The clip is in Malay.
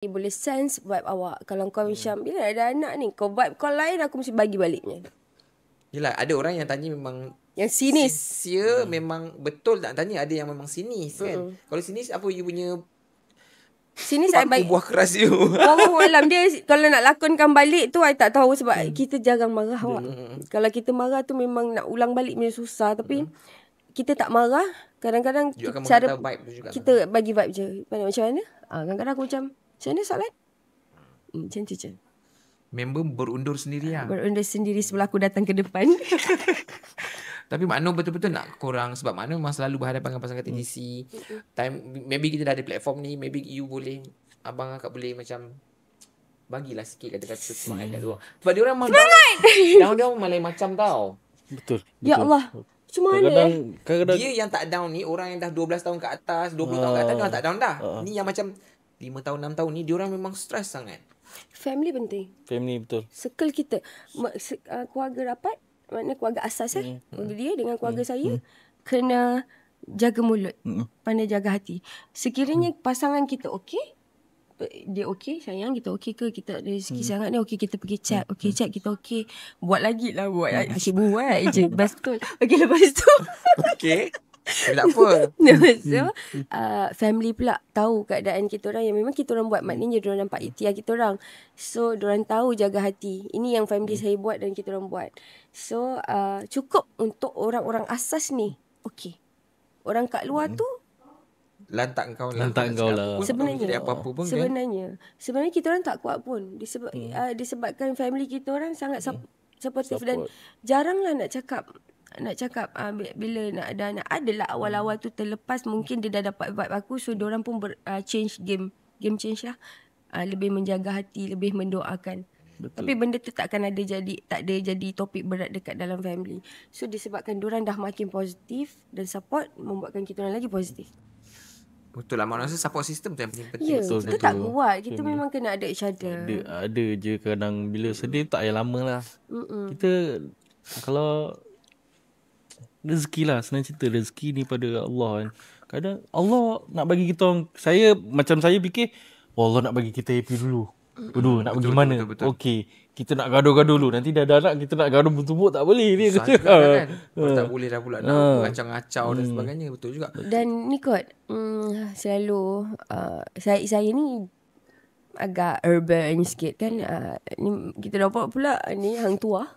Boleh sense vibe awak. Kalau kau macam, bila ada anak ni, kau vibe kau lain, aku mesti bagi baliknya. Yelah, ada orang yang tanya memang yang sinis. Sincere, memang betul tak tanya. Ada yang memang sinis kan. Kalau sinis, apa you punya sinis I baik. buah keras you? Wallahu alam, dia kalau nak lakonkan balik tu I tak tahu sebab kita jarang marah awak. Kalau kita marah tu memang nak ulang balik punya susah. Tapi kita tak marah. Kadang-kadang cara vibe tu juga kita bagi vibe je. Macam mana? Kadang-kadang aku macam mana soalan? Macam tu je. Member berundur sendiri lah. Berundur sendiri sebelah aku datang ke depan. Tapi Makno betul-betul nak korang. Sebab Makno memang selalu berhadapan dengan pasangan TGC. Maybe kita dah ada platform ni. Maybe you boleh, abang akak boleh macam bagilah sikit kata-kata semangat kat luar. Sebab dia orang memang down malah macam tau. Betul. Ya Allah. Macam mana kadang-kadang dia yang tak down ni, orang yang dah 12 tahun ke atas, 20 tahun ke atas, dia orang tak down dah. Ni yang macam 5 tahun, 6 tahun ni, dia orang memang stres sangat. Family penting. Family betul. Circle kita. Keluarga rapat, maknanya keluarga asas keluarga dia dengan keluarga saya, kena jaga mulut. Pandai jaga hati. Sekiranya pasangan kita okey, dia okey, sayang kita okey ke, kita ada rezeki sangat ni, okey kita pergi chat, okey chat kita okey, buat lagi lah, buat asyik buat je. Betul. Okey, lepas tu okey, tak apa. So family pula tahu keadaan kita orang yang memang kita orang buat. Maknanya diorang nampak ikhtiar kita orang. So diorang tahu jaga hati. Ini yang family saya buat dan kita orang buat. So cukup untuk orang-orang asas ni. Okey, orang kat luar tu lantak kau lah. Sebenarnya kita orang tak kuat pun. Disebabkan family kita orang sangat supportive. Dan jaranglah nak cakap bila nak ada anak. Adalah awal-awal tu terlepas, mungkin dia dah dapat vibe aku, so diorang pun change game change lah. Lebih menjaga hati, lebih mendoakan. Betul. Tapi benda tu tak ada jadi topik berat dekat dalam family. So disebabkan diorang dah makin positif dan support, membuatkan kita orang lagi positif. Betul lah, maksudnya support system tu yang paling penting. Ya, kita tak kuat. Kita memang kena ada each other. Ada je kadang bila sedih tak payah lama lah. Kita kalau rezeki lah, senang cerita, rezeki ni pada Allah kan. Kadang Allah nak bagi kita, saya fikir Allah nak bagi kita happy dulu. Nak pergi mana? Okey, kita nak gaduh-gaduh dulu. Nanti dah ada anak, kita nak gaduh bertumbuk tak boleh ni. Susah juga kan. Tak boleh dah pula nak ngacau-ngacau dan sebagainya. Betul juga. Dan ni kot, selalu saya ni agak urban sikit kan. Ni kita dapat pula ni hang tua.